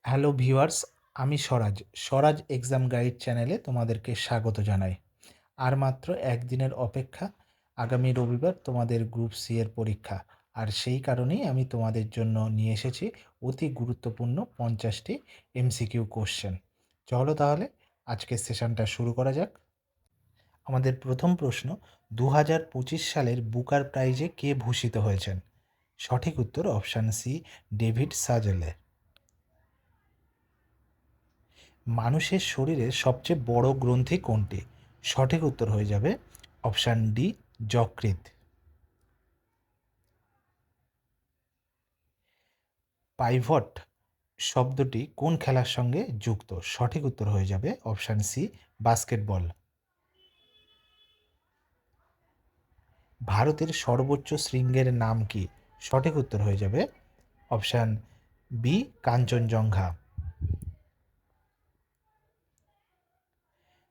Hello viewers, আমি স্বরাজ। স্বরাজ exam guide চ্যানেলে তোমাদেরকে স্বাগত জানাই। আর মাত্র একদিনের অপেক্ষা, আগামী রবিবার তোমাদের গ্রুপ সি এর পরীক্ষা। আর সেই কারণেই আমি তোমাদের জন্য নিয়ে এসেছি অতি গুরুত্বপূর্ণ 50টি এমসিকিউ কোশ্চেন। চলো তাহলে আজকের সেশনটা শুরু করা যাক। আমাদের প্রথম প্রশ্ন, 2025 সালের বুকার প্রাইজে কে ভূষিত হয়েছেন? সঠিক উত্তর অপশান সি, ডেভিড সাজেলে। মানুষের শরীরের সবচেয়ে বড় গ্রন্থি কোনটি? সঠিক উত্তর হয়ে যাবে অপশান ডি, যকৃৎ। পাইভট শব্দটি কোন খেলার সঙ্গে যুক্ত? সঠিক উত্তর হয়ে যাবে অপশান সি, বাস্কেটবল। ভারতের সর্বোচ্চ শৃঙ্গের নাম কি? সঠিক উত্তর হয়ে যাবে অপশান বি, কাঞ্চনজঙ্ঘা।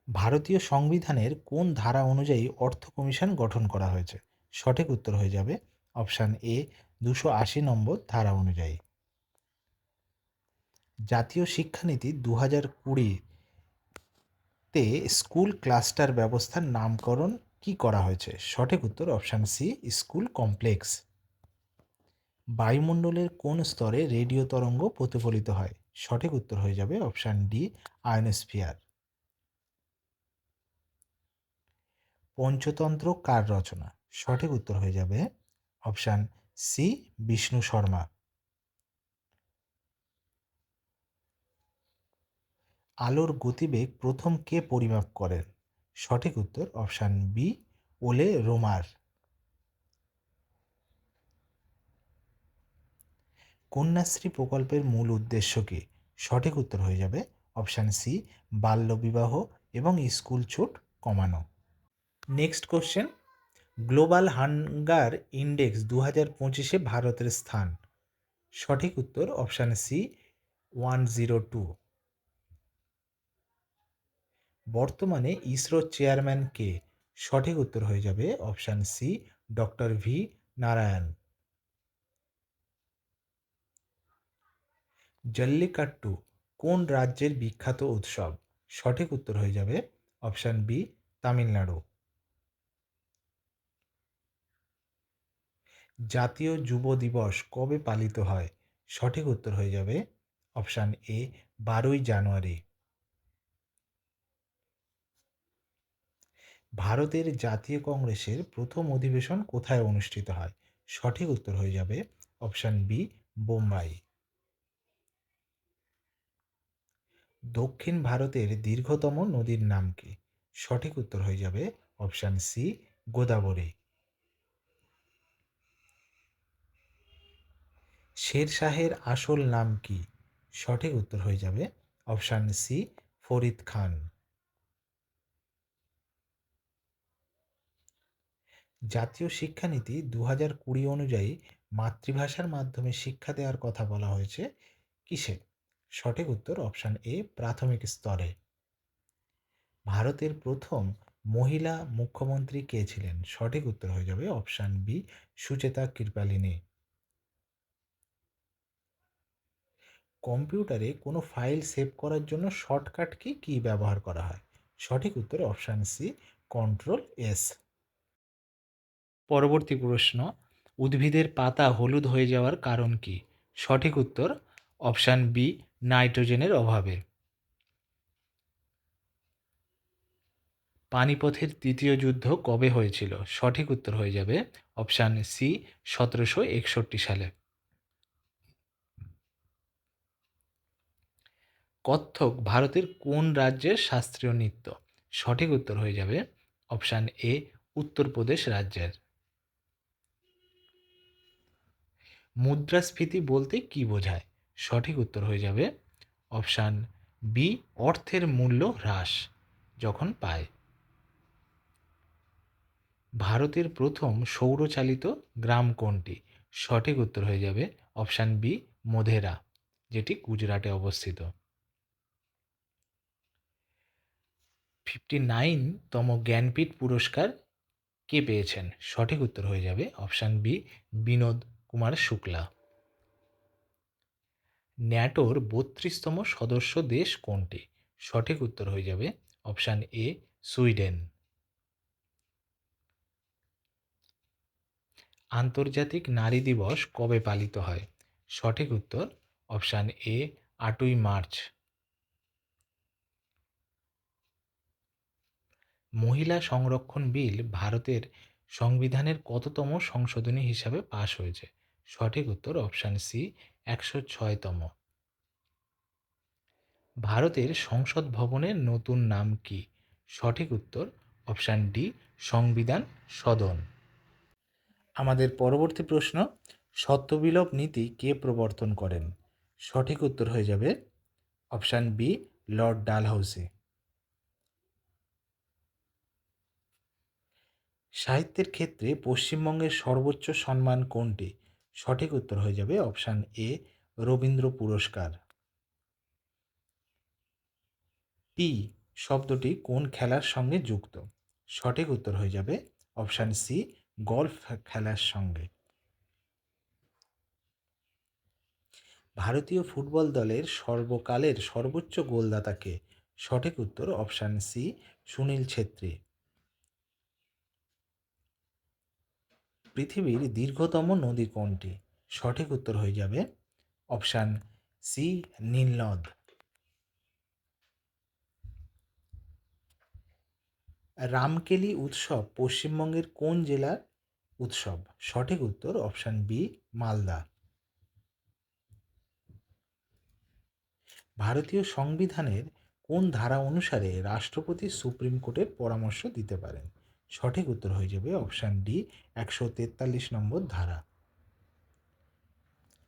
ভারতীয় সংবিধানের কোন ধারা অনুযায়ী অর্থ কমিশন গঠন করা হয়েছে? সঠিক উত্তর হয়ে যাবে অপশান এ, 280 নম্বর ধারা অনুযায়ী। জাতীয় শিক্ষানীতি 2020-তে স্কুল ক্লাস্টার ব্যবস্থার নামকরণ কি করা হয়েছে? সঠিক উত্তর অপশান সি, স্কুল কমপ্লেক্স। বায়ুমণ্ডলের কোন স্তরে রেডিও তরঙ্গ প্রতিফলিত হয়? সঠিক উত্তর হয়ে যাবে অপশান ডি, আয়নোস্ফিয়ার। পঞ্চতন্ত্র কার রচনা? সঠিক উত্তর হয়ে যাবে অপশান সি, বিষ্ণু শর্মা। আলোর গতিবেগ প্রথম কে পরিমাপ করেন? সঠিক উত্তর অপশান বি, ওলে রোমার। কন্যাশ্রী প্রকল্পের মূল উদ্দেশ্য কী? সঠিক উত্তর হয়ে যাবে অপশান সি, বাল্যবিবাহ এবং স্কুল ছুট কমানো। Next question, global hunger index 2025-এ ভারতের স্থান? সঠিক উত্তর অপশান সি, 102। বর্তমানে ইসরোর চেয়ারম্যান কে? সঠিক উত্তর হয়ে যাবে option C, doctor V Narayan. Jallikattu কোন রাজ্যের বিখ্যাত উৎসব? সঠিক উত্তর হয়ে যাবে অপশান বি, তামিলনাড়ু। জাতীয় যুব দিবস কবে পালিত হয়? সঠিক উত্তর হয়ে যাবে অপশান এ, 12ই জানুয়ারি। ভারতের জাতীয় কংগ্রেসের প্রথম অধিবেশন কোথায় অনুষ্ঠিত হয়? সঠিক উত্তর হয়ে যাবে অপশান বি, বোম্বাই। দক্ষিণ ভারতের দীর্ঘতম নদীর নাম কি? সঠিক উত্তর হয়ে যাবে অপশান সি, গোদাবরী। শের শাহের আসল নাম কি? সঠিক উত্তর হয়ে যাবে অপশান সি, ফরিদ খান। জাতীয় শিক্ষানীতি 2020 অনুযায়ী মাতৃভাষার মাধ্যমে শিক্ষা দেওয়ার কথা বলা হয়েছে কিসে? সঠিক উত্তর অপশান এ, প্রাথমিক স্তরে। ভারতের প্রথম মহিলা মুখ্যমন্ত্রী কে ছিলেন? সঠিক উত্তর হয়ে যাবে অপশান বি, সুচেতা কৃপালিনী। কম্পিউটারে কোনো ফাইল সেভ করার জন্য শর্টকাট কি ব্যবহার করা হয়? সঠিক উত্তর অপশান সি, কন্ট্রোল এস। পরবর্তী প্রশ্ন, উদ্ভিদের পাতা হলুদ হয়ে যাওয়ার কারণ কি? সঠিক উত্তর অপশান বি, নাইট্রোজেনের অভাবে। পানিপথের তৃতীয় যুদ্ধ কবে হয়েছিল? সঠিক উত্তর হয়ে যাবে অপশান সি, 1761 সালে। কত্থক ভারতের কোন রাজ্যের শাস্ত্রীয় নৃত্য? সঠিক উত্তর হয়ে যাবে অপশান এ, উত্তরপ্রদেশ রাজ্যের। মুদ্রাস্ফীতি বলতে কী বোঝায়? সঠিক উত্তর হয়ে যাবে অপশান বি, অর্থের মূল্য হ্রাস যখন পায়। ভারতের প্রথম সৌরচালিত গ্রাম কোনটি? সঠিক উত্তর হয়ে যাবে অপশান বি, মোধেরা, যেটি গুজরাটে অবস্থিত। 59তম জ্ঞানপীঠ পুরস্কার কে পেয়েছেন? সঠিক উত্তর হয়ে যাবে অপশান বি, বিনোদ কুমার শুক্লা। ন্যাটোর ৩২তম সদস্য দেশ কোনটি? সঠিক উত্তর হয়ে যাবে অপশান এ সুইডেন। আন্তর্জাতিক নারী দিবস কবে পালিত হয়? সঠিক উত্তর অপশান এ ৮ই মার্চ। মহিলা সংরক্ষণ বিল ভারতের সংবিধানের কততম সংশোধনী হিসাবে পাশ হয়েছে? সঠিক উত্তর অপশান সি ১০৬তম। ভারতের সংসদ ভবনের নতুন নাম কি? সঠিক উত্তর অপশান ডি সংবিধান সদন। আমাদের পরবর্তী প্রশ্ন, সত্যবিলোপ নীতি কে প্রবর্তন করেন? সঠিক উত্তর হয়ে যাবে অপশান বি লর্ড ডালহৌসি। সাহিত্যের ক্ষেত্রে পশ্চিমবঙ্গের সর্বোচ্চ সম্মান কোনটি? সঠিক উত্তর হয়ে যাবে অপশান এ রবীন্দ্র পুরস্কার। টি শব্দটি কোন খেলার সঙ্গে যুক্ত? সঠিক উত্তর হয়ে যাবে অপশান সি গলফ খেলার সঙ্গে। ভারতীয় ফুটবল দলের সর্বকালের সর্বোচ্চ গোলদাতা কে? সঠিক উত্তর অপশান সি সুনীল ছেত্রী। পৃথিবীর দীর্ঘতম নদী কোনটি? সঠিক উত্তর হয়ে যাবে অপশান সি নীলনদ। রামকেলি উৎসব পশ্চিমবঙ্গের কোন জেলার উৎসব? সঠিক উত্তর অপশান বি মালদা। ভারতীয় সংবিধানের কোন ধারা অনুসারে রাষ্ট্রপতি সুপ্রিম কোর্টের পরামর্শ দিতে পারেন? সঠিক উত্তর হয়ে যাবে অপশান ডি ১৪৩ নম্বর ধারা।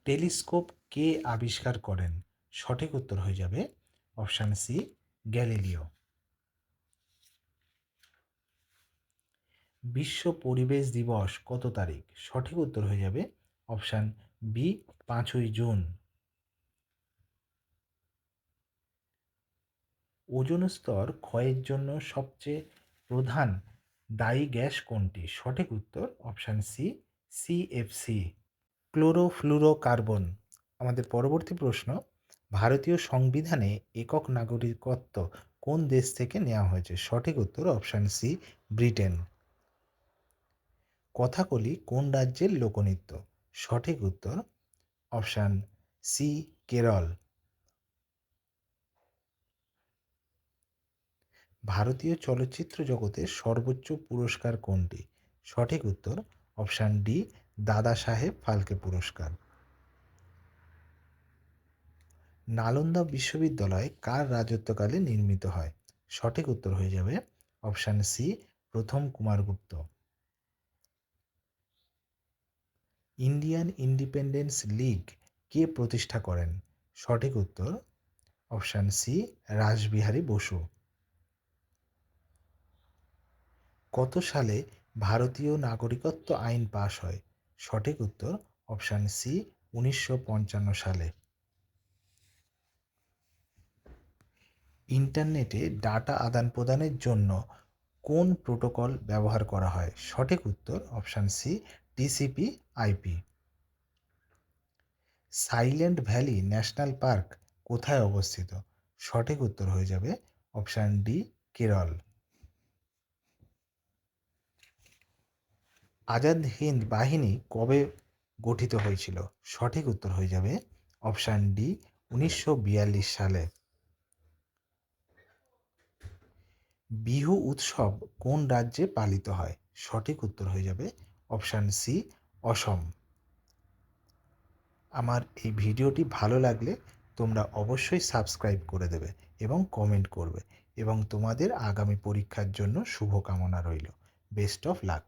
টেলিস্কোপ কে আবিষ্কার করেন? সঠিক উত্তর হয়ে যাবে অপশান সি গ্যালিলিও। বিশ্ব পরিবেশ দিবস কত তারিখ? সঠিক উত্তর হয়ে যাবে অপশান বি ৫ই জুন। ওজোন স্তর ক্ষয়ের জন্য সবচেয়ে প্রধান দায়ী গ্যাস কোনটি? সঠিক উত্তর অপশান সি সিএফসি। ক্লোরোফ্লুরোকার্বন। আমাদের পরবর্তী প্রশ্ন, ভারতীয় সংবিধানে একক নাগরিকত্ব কোন দেশ থেকে নেওয়া হয়েছে? সঠিক উত্তর অপশান সি ব্রিটেন। কথাকলি কোন রাজ্যের লোকনৃত্য? সঠিক উত্তর অপশান সি কেরল। ভারতীয় চলচ্চিত্র জগতের সর্বোচ্চ পুরস্কার কোনটি? সঠিক উত্তর অপশান ডি দাদা সাহেব ফালকে পুরস্কার। নালন্দা বিশ্ববিদ্যালয় কার রাজত্বকালে নির্মিত হয়? সঠিক উত্তর হয়ে যাবে অপশান সি প্রথম কুমারগুপ্ত। ইন্ডিয়ান ইন্ডিপেন্ডেন্স লীগ কে প্রতিষ্ঠা করেন? সঠিক উত্তর অপশান সি রাসবিহারী বসু। কত সালে ভারতীয় নাগরিকত্ব আইন পাশ হয়? সঠিক উত্তর অপশান সি ১৯৫৫ সালে। ইন্টারনেটে ডাটা আদান প্রদানের জন্য কোন প্রোটোকল ব্যবহার করা হয়? সঠিক উত্তর option C TCP IP. Silent Valley National Park কোথায় অবস্থিত? সঠিক উত্তর হয়ে যাবে অপশান ডি কেরল। আজাদ হিন্দ বাহিনী কবে গঠিত হয়েছিল? সঠিক উত্তর হয়ে যাবে অপশান ডি ১৯৪২ সালে। বিহু উৎসব কোন রাজ্যে পালিত হয়? সঠিক উত্তর হয়ে যাবে অপশান সি অসম। আমার এই ভিডিওটি ভালো লাগলে তোমরা অবশ্যই সাবস্ক্রাইব করে দেবে এবং কমেন্ট করবে এবং তোমাদের আগামী পরীক্ষার জন্য শুভকামনা রইল। Best of luck.